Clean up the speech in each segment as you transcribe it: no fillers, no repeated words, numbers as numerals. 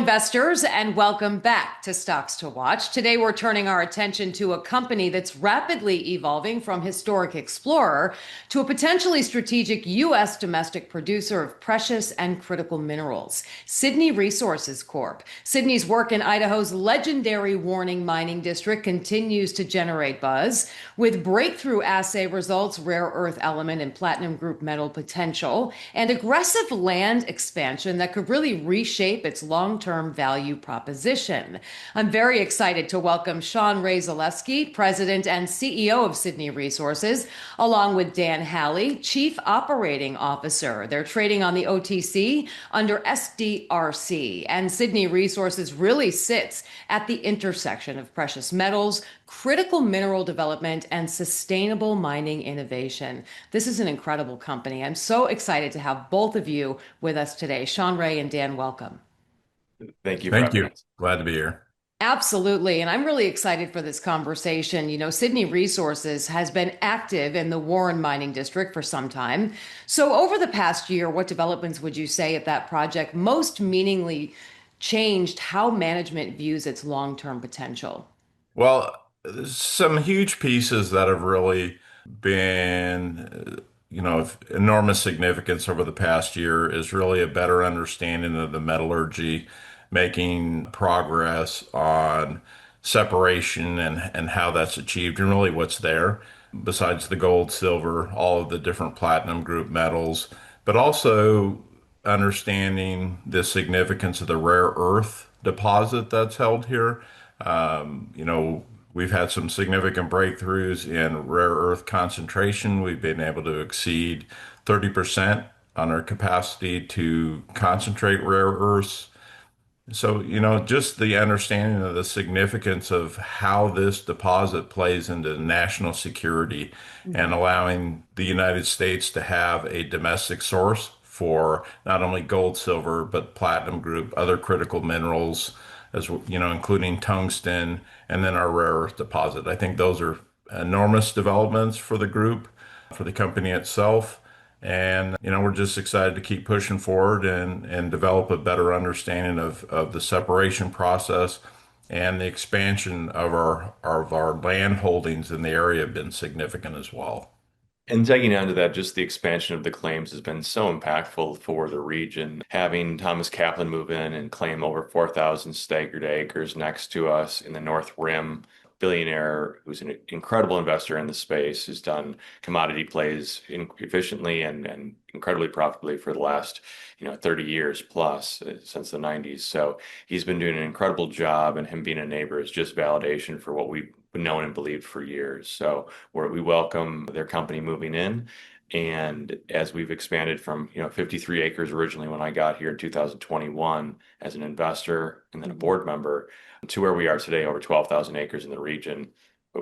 investors, and welcome back to Stocks to Watch. Today, we're turning our attention to a company that's rapidly evolving from historic explorer to a potentially strategic U.S. domestic producer of precious and critical minerals, Sidney Resources Corp. Sidney's work in Idaho's legendary Warning mining district continues to generate buzz, with breakthrough assay results, rare earth element and platinum group metal potential, and aggressive land expansion that could really reshape its long-term value proposition. I'm very excited to welcome Sean-Rae Zalewski, President and CEO of Sidney Resources, along with Dan Hally, Chief Operating Officer. They're trading on the OTC under SDRC, and Sidney Resources really sits at the intersection of precious metals, critical mineral development, and sustainable mining innovation. This is an incredible company. I'm so excited to have both of you with us today. Sean-Rae and Dan, welcome. Thank you for Thank having you. us. Glad to be here. Absolutely. And I'm really excited for this conversation. You know, Sidney Resources has been active in the Warren Mining District for some time. So over the past year, what developments would you say at that project most meaningfully changed how management views its long-term potential? Well, some huge pieces that have really been, of enormous significance over the past year is really a better understanding of the metallurgy, making progress on separation and how that's achieved and really what's there, besides the gold, silver, all of the different platinum group metals, but also understanding the significance of the rare earth deposit that's held here. We've had some significant breakthroughs in rare earth concentration. We've been able to exceed 30% on our capacity to concentrate rare earths. So, just the understanding of the significance of how this deposit plays into national security and allowing the United States to have a domestic source for not only gold, silver, but platinum group, other critical minerals, including tungsten, and then our rare earth deposit. I think those are enormous developments for the group, for the company itself. And, we're just excited to keep pushing forward and develop a better understanding of the separation process, and the expansion of our land holdings in the area have been significant as well. And tagging onto that, just the expansion of the claims has been so impactful for the region. Having Thomas Kaplan move in and claim over 4,000 staggered acres next to us in the North Rim, billionaire who's an incredible investor in the space, who's done commodity plays efficiently and incredibly profitably for the last 30 years plus, since the 90s. So he's been doing an incredible job, and him being a neighbor is just validation for what we've known and believed for years. So we welcome their company moving in. And as we've expanded from 53 acres originally when I got here in 2021 as an investor and then a board member, to where we are today, over 12,000 acres in the region,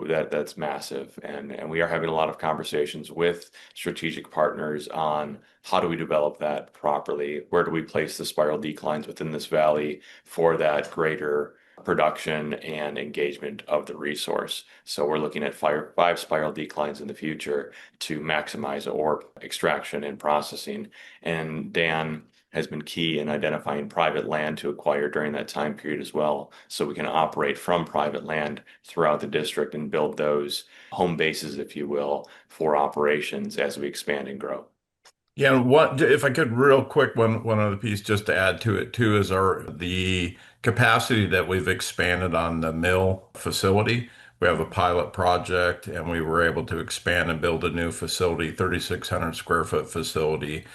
that's massive. And we are having a lot of conversations with strategic partners on how do we develop that properly? Where do we place the spiral declines within this valley for that greater production and engagement of the resource? So we're looking at five spiral declines in the future to maximize ore extraction and processing. And Dan has been key in identifying private land to acquire during that time period as well, so we can operate from private land throughout the district and build those home bases, if you will, for operations as we expand and grow. Yeah, what if I could real quick, one other piece just to add to it too is the capacity that we've expanded on the mill facility. We have a pilot project, and we were able to expand and build a new facility, 3,600 square foot facility,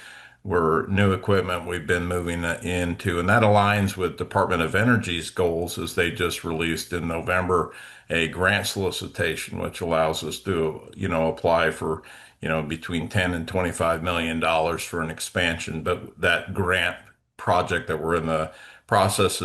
where new equipment we've been moving into, and that aligns with Department of Energy's goals, as they just released in November a grant solicitation, which allows us to, apply for, between 10 and $25 million for an expansion. But that grant project that we're in the process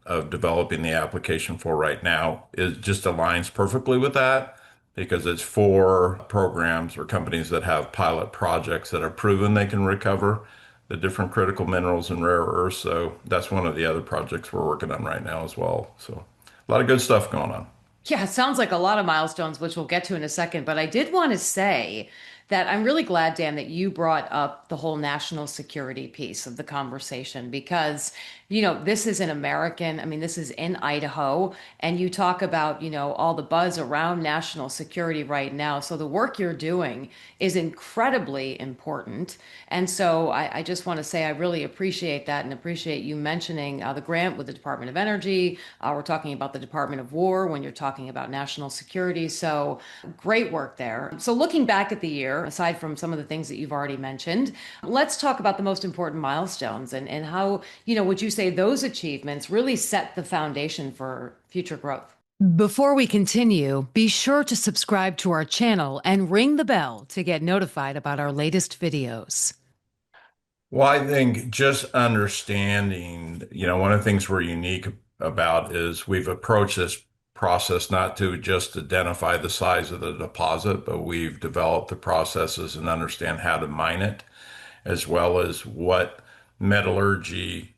of developing the application for right now is just aligns perfectly with that, because it's for programs or companies that have pilot projects that are proven they can recover the different critical minerals and rare earths. So that's one of the other projects we're working on right now as well. So a lot of good stuff going on. Yeah, it sounds like a lot of milestones, which we'll get to in a second. But I did want to say that I'm really glad, Dan, that you brought up the whole national security piece of the conversation because, this is an American, I mean, this is in Idaho, and you talk about, all the buzz around national security right now. So the work you're doing is incredibly important. And so I just want to say I really appreciate that and appreciate you mentioning the grant with the Department of Energy. We're talking about the Department of War when you're talking about national security. So great work there. So looking back at the year, aside from some of the things that you've already mentioned, let's talk about the most important milestones and how, would you say those achievements really set the foundation for future growth? Before we continue, be sure to subscribe to our channel and ring the bell to get notified about our latest videos. Well, I think just understanding, one of the things we're unique about is we've approached this process not to just identify the size of the deposit, but we've developed the processes and understand how to mine it, as well as what metallurgy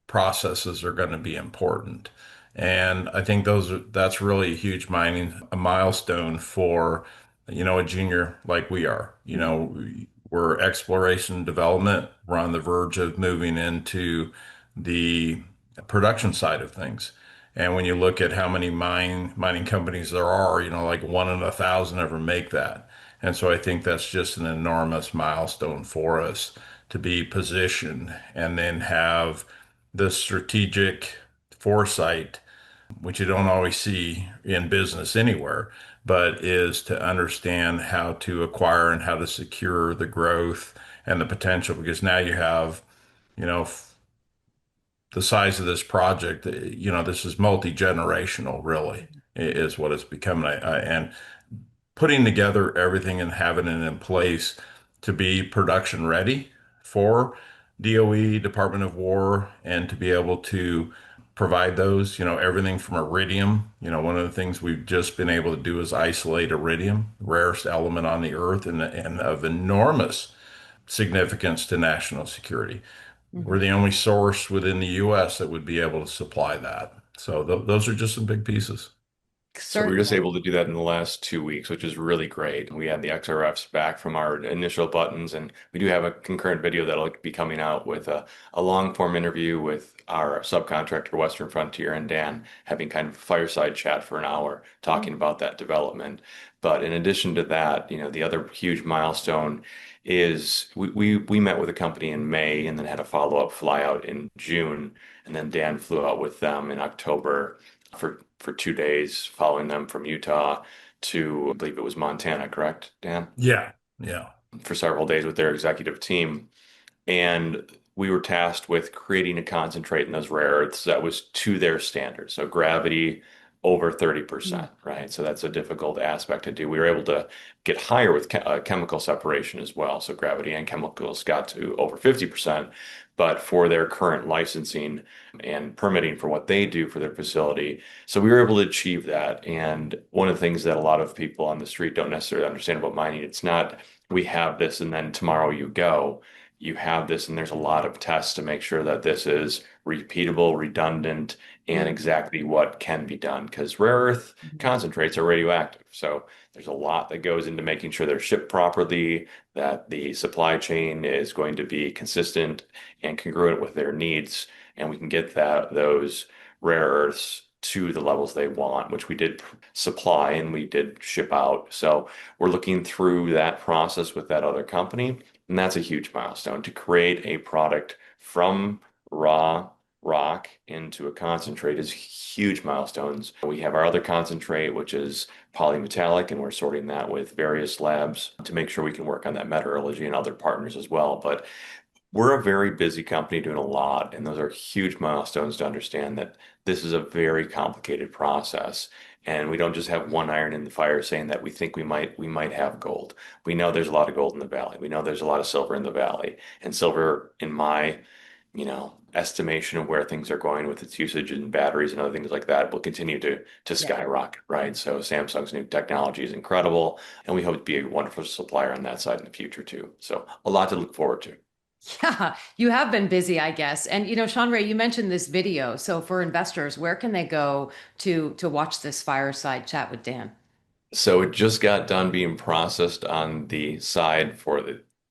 processes are going to be important. And I think that's really a huge a milestone for, a junior like we are. We're exploration and development. We're on the verge of moving into the production side of things. And when you look at how many mining companies there are, like one in 1,000 ever make that. And so I think that's just an enormous milestone for us to be positioned and then have the strategic foresight, which you don't always see in business anywhere, but is to understand how to acquire and how to secure the growth and the potential. Because now you have, you know, the size of this project, this is multi-generational, really, is what it's becoming. And putting together everything and having it in place to be production ready for DOE, Department of War, and to be able to provide those, everything from iridium. One of the things we've just been able to do is isolate iridium, rarest element on the earth and of enormous significance to national security. We're Mhm. the only source within the U.S. that would be able to supply that. So those are just some big pieces. So we were just Certainly. able to do that in the last 2 weeks, which is really great. We had the XRFs back from our initial buttons, and we do have a concurrent video that'll be coming out with a long form interview with our subcontractor, Western Frontier, and Dan having kind of a fireside chat for an hour talking about that development. But in addition to that, the other huge milestone is we met with a company in May and then had a follow-up flyout in June, and then Dan flew out with them in October for 2 days, following them from Utah to, I believe it was Montana, correct, Dan? Yeah, yeah. For several days with their executive team. And we were tasked with creating a concentrate in those rare earths that was to their standards. So gravity over 30%, right? So that's a difficult aspect to do. We were able to get higher with chemical separation as well. So gravity and chemicals got to over 50%. But for their current licensing and permitting for what they do for their facility, so we were able to achieve that. And one of the things that a lot of people on the street don't necessarily understand about mining, it's not we have this and then tomorrow you go. You have this, and there's a lot of tests to make sure that this is repeatable, redundant, and exactly what can be done. Because rare earth concentrates are radioactive. So there's a lot that goes into making sure they're shipped properly, that the supply chain is going to be consistent and congruent with their needs, and we can get those rare earths to the levels they want, which we did supply and we did ship out. So we're looking through that process with that other company. And that's a huge milestone to create a product from raw rock into a concentrate is huge milestones. We have our other concentrate, which is polymetallic, and we're sorting that with various labs to make sure we can work on that metallurgy and other partners as well. But we're a very busy company doing a lot, and those are huge milestones to understand that this is a very complicated process. And we don't just have one iron in the fire saying that we think we might have gold. We know there's a lot of gold in the valley. We know there's a lot of silver in the valley. And silver, in my, estimation of where things are going with its usage in batteries and other things like that, will continue to skyrocket, right? So Samsung's new technology is incredible, and we hope to be a wonderful supplier on that side in the future too. So a lot to look forward to. Yeah, you have been busy, I guess. And Sean-Rae, you mentioned this video. So for investors, where can they go to watch this fireside chat with Dan? So it just got done being processed on the side for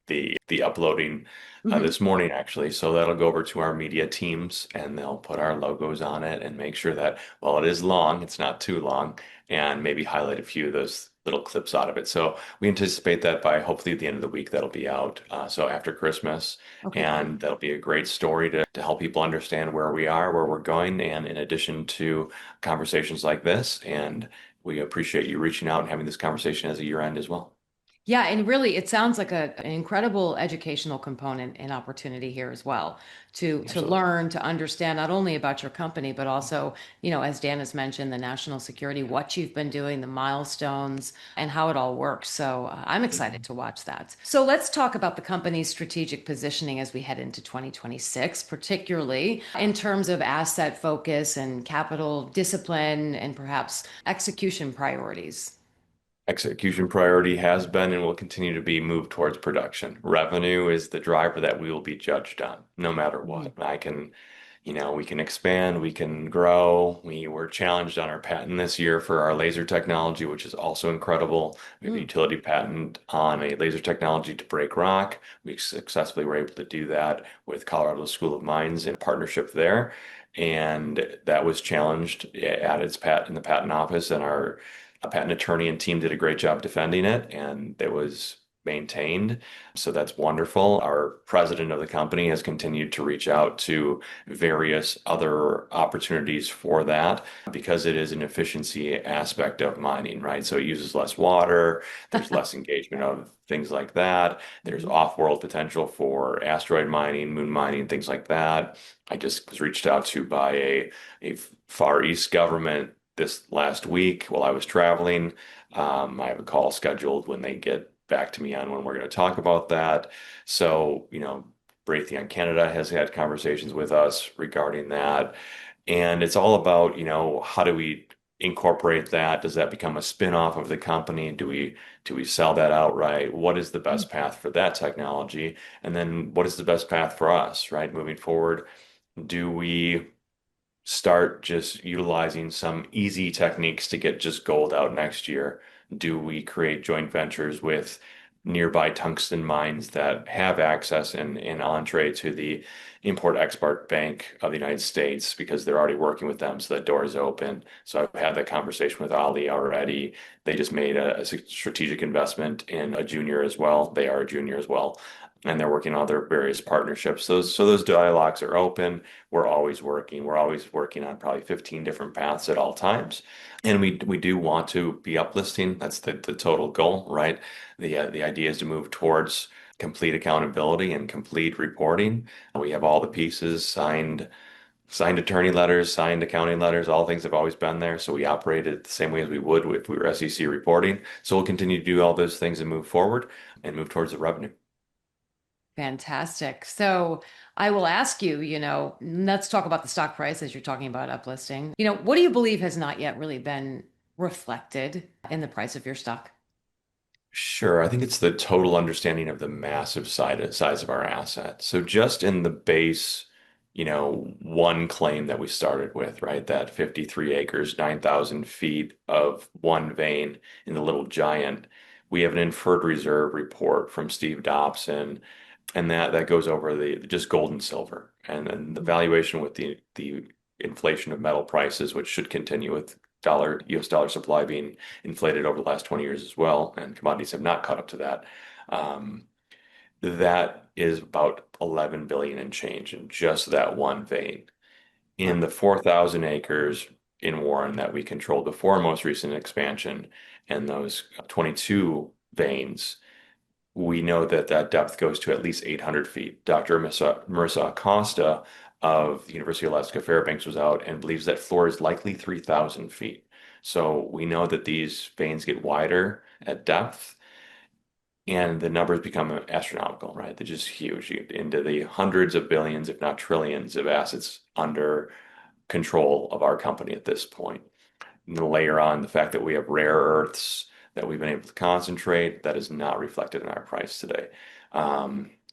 the uploading Mhm. this morning, actually. So that'll go over to our media teams, and they'll put our logos on it and make sure that, while it is long, it's not too long, and maybe highlight a few of those little clips out of it. So we anticipate that by hopefully at the end of the week that'll be out. So after Christmas, Okay, great. and that'll be a great story to help people understand where we are, where we're going, and in addition to conversations like this. And we appreciate you reaching out and having this conversation as a year end as well. Yeah, and really, it sounds like an incredible educational component and opportunity here as well to Absolutely. learn, to understand not only about your company, but also, as Dan has mentioned, the national security, what you've been doing, the milestones, and how it all works. So I'm excited to watch that. So let's talk about the company's strategic positioning as we head into 2026, particularly in terms of asset focus and capital discipline and perhaps execution priorities. Execution priority has been and will continue to be moved towards production. Revenue is the driver that we will be judged on, no matter what. We can expand, we can grow. We were challenged on our patent this year for our laser technology, which is also incredible. We have a Mm. utility patent on a laser technology to break rock. We successfully were able to do that with Colorado School of Mines in partnership there. And that was challenged at its patent in the patent office, and our patent attorney and team did a great job defending it, and it was maintained. So that's wonderful. Our president of the company has continued to reach out to various other opportunities for that because it is an efficiency aspect of mining, right? So it uses less water, there's less engagement of things like that. There's Mhm. off-world potential for asteroid mining, moon mining, things like that. I just was reached out to by a Far East government this last week while I was traveling. I have a call scheduled when they get back to me on when we're going to talk about that. So, Raytheon Canada has had conversations with us regarding that. And it's all about, how do we incorporate that? Does that become a spin-off of the company? Do we sell that outright? What is the Mm. best path for that technology? And then what is the best path for us, right? Moving forward, do we start just utilizing some easy techniques to get just gold out next year? Do we create joint ventures with nearby tungsten mines that have access and entree to the Import-Export Bank of the United States because they're already working with them, so that door is open. So I've had that conversation with Hally already. They just made a strategic investment in a junior as well. They are a junior as well. And they're working on their various partnerships. So those dialogues are open. We're always working. We're always working on probably 15 different paths at all times. And we do want to be uplisting. That's the total goal, right? The idea is to move towards complete accountability and complete reporting. We have all the pieces signed attorney letters, signed accounting letters, all things have always been there. So we operate it the same way as we would if we were SEC reporting. So we'll continue to do all those things and move forward and move towards the revenue. Fantastic. So I will ask you, let's talk about the stock price as you're talking about uplisting. What do you believe has not yet really been reflected in the price of your stock? Sure. I think it's the total understanding of the massive size of our asset. So just in the base, one claim that we started with, right? That 53 acres, 9,000 feet of one vein in the Little Giant. We have an inferred reserve report from Steve Dobson, and that goes over the just gold and silver. And then the valuation with the inflation of metal prices, which should continue with US dollar supply being inflated over the last 20 years as well, and commodities have not caught up to that. Um, that is about 11 billion and change in just that one vein. In Wow. the 4,000 acres in Warren that we controlled before most recent expansion, and those 22 veins, we know that that depth goes to at least 800 feet. Dr. Marissa Acosta of the University of Alaska Fairbanks was out and believes that floor is likely 3,000 feet. So we know that these veins get wider at depth, and the numbers become astronomical, right? They're just huge, into the hundreds of billions, if not trillions, of assets under control of our company at this point. And then layer on the fact that we have rare earths that we've been able to concentrate that is not reflected in our price today.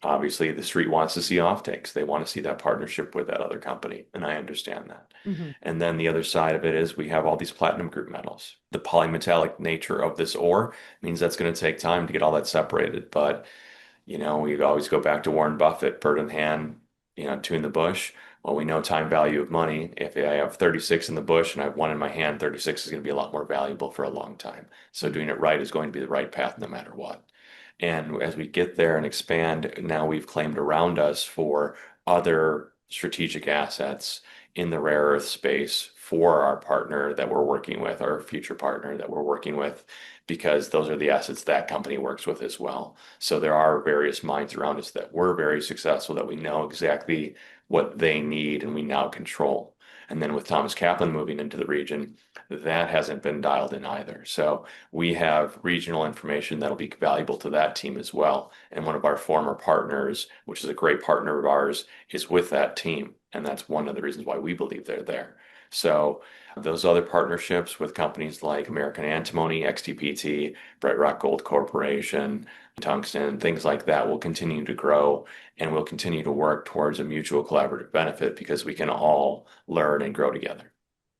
Obviously, the street wants to see offtakes. They want to see that partnership with that other company, and I understand that. Mhm. And then the other side of it is we have all these platinum group metals. The polymetallic nature of this ore means that's going to take time to get all that separated. But, we always go back to Warren Buffett, bird in hand, two in the bush. Well, we know time value of money. If I have 36 in the bush and I have one in my hand, 36 is going to be a lot more valuable for a long time. So doing it right is going to be the right path no matter what. And as we get there and expand, now we've claimed around us for other strategic assets in the rare earth space for our partner that we're working with, our future partner that we're working with, because those are the assets that company works with as well. So there are various mines around us that were very successful that we know exactly what they need and we now control. And then with Thomas Kaplan moving into the region, that hasn't been dialed in either. So we have regional information that'll be valuable to that team as well. And one of our former partners, which is a great partner of ours, is with that team. And that's one of the reasons why we believe they're there. So those other partnerships with companies like American Antimony, XTPT, Bright Rock Gold Corporation, Tungsten, things like that will continue to grow and we'll continue to work towards a mutual collaborative benefit because we can all learn and grow together.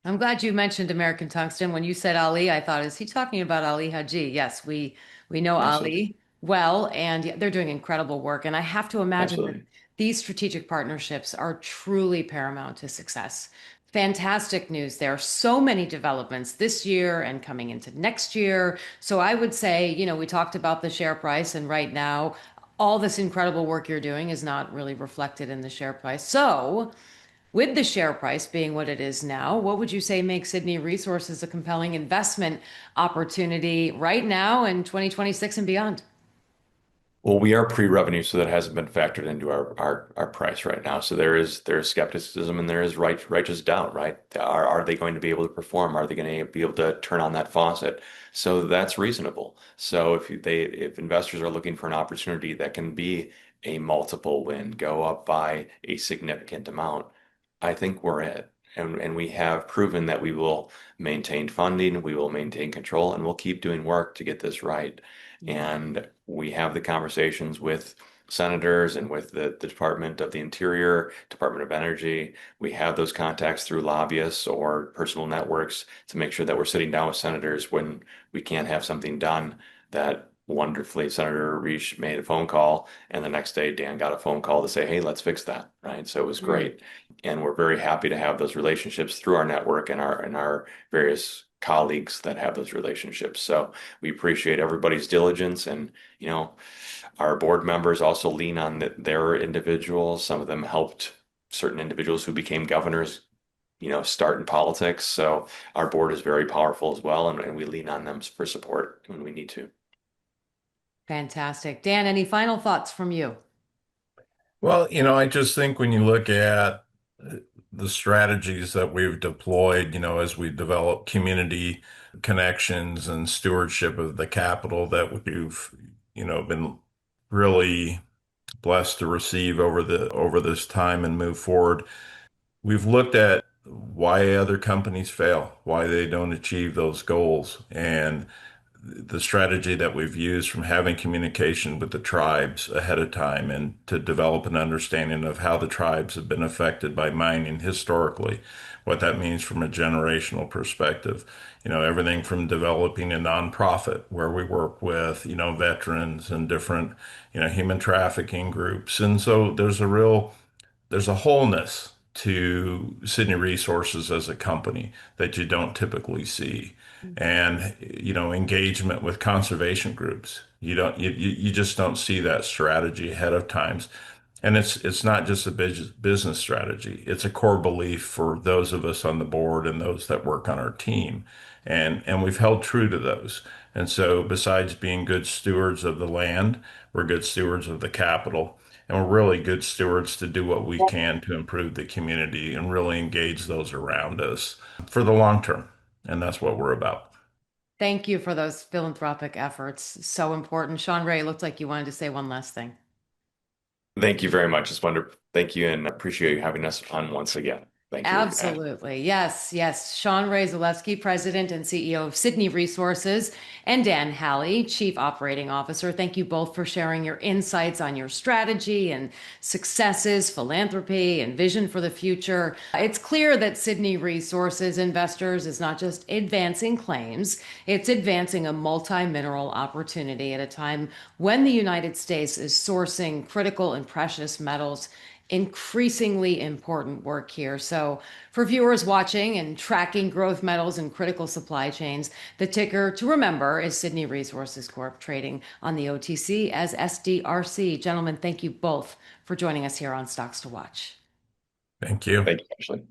I'm glad you mentioned American Tungsten. When you said Ali, I thought, is he talking about Ali Haji? Yes, we know Absolutely. Ali well, and yeah, they're doing incredible work. And I have to imagine that Absolutely. these strategic partnerships are truly paramount to success. Fantastic news. There are so many developments this year and coming into next year. So I would say, we talked about the share price, and right now, all this incredible work you're doing is not really reflected in the share price. So, with the share price being what it is now, what would you say makes Sidney Resources a compelling investment opportunity right now in 2026 and beyond? Well, we are pre-revenue, so that hasn't been factored into our price right now. So there is skepticism and there is righteous doubt, right? Are they going to be able to perform? Are they going to be able to turn on that faucet? So that's reasonable. So if investors are looking for an opportunity that can be a multiple win, go up by a significant amount, I think we're it. And we have proven that we will maintain funding, we will maintain control, and we'll keep doing work to get this right. And we have the conversations with senators and with the Department of the Interior, Department of Energy. We have those contacts through lobbyists or personal networks to make sure that we're sitting down with senators when we can't have something done that wonderfully Senator Reich made a phone call and the next day Dan got a phone call to say, hey, let's fix that. Right. So it was Mm. great. And we're very happy to have those relationships through our network and our various colleagues that have those relationships. So we appreciate everybody's diligence and, our board members also lean on their individuals. Some of them helped certain individuals who became governors, start in politics. So our board is very powerful as well, and we lean on them for support when we need to. Fantastic. Dan, any final thoughts from you? Well, I just think when you look at the strategies that we've deployed, as we develop community connections and stewardship of the capital that we've, been really blessed to receive over this time and move forward. We've looked at why other companies fail, why they don't achieve those goals, and the strategy that we've used from having communication with the tribes ahead of time and to develop an understanding of how the tribes have been affected by mining historically, what that means from a generational perspective. Everything from developing a nonprofit where we work with, veterans and different, human trafficking groups. And so there's a wholeness to Sidney Resources as a company that you don't typically see. And, engagement with conservation groups. You just don't see that strategy ahead of times. And it's not just a business strategy. It's a core belief for those of us on the board and those that work on our team. And we've held true to those. And so besides being good stewards of the land, we're good stewards of the capital. And we're really good stewards to do what we can to improve the community and really engage those around us for the long term. And that's what we're about. Thank you for those philanthropic efforts. So important. Sean-Rae, it looked like you wanted to say one last thing. Thank you very much. It's wonderful. Thank you and appreciate you having us on once again. Thank you. Absolutely. Yes, yes. Sean-Rae Zalewski, President and CEO of Sidney Resources, and Dan Hally, Chief Operating Officer. Thank you both for sharing your insights on your strategy and successes, philanthropy, and vision for the future. It's clear that Sidney Resources Investors is not just advancing claims, it's advancing a multi-mineral opportunity at a time when the United States is sourcing critical and precious metals. Increasingly important work here. So, for viewers watching and tracking growth metals and critical supply chains, the ticker to remember is Sidney Resources Corp, trading on the OTC as SDRC. Gentlemen, thank you both for joining us here on Stocks to Watch. Thank you. Thank you, Ashley.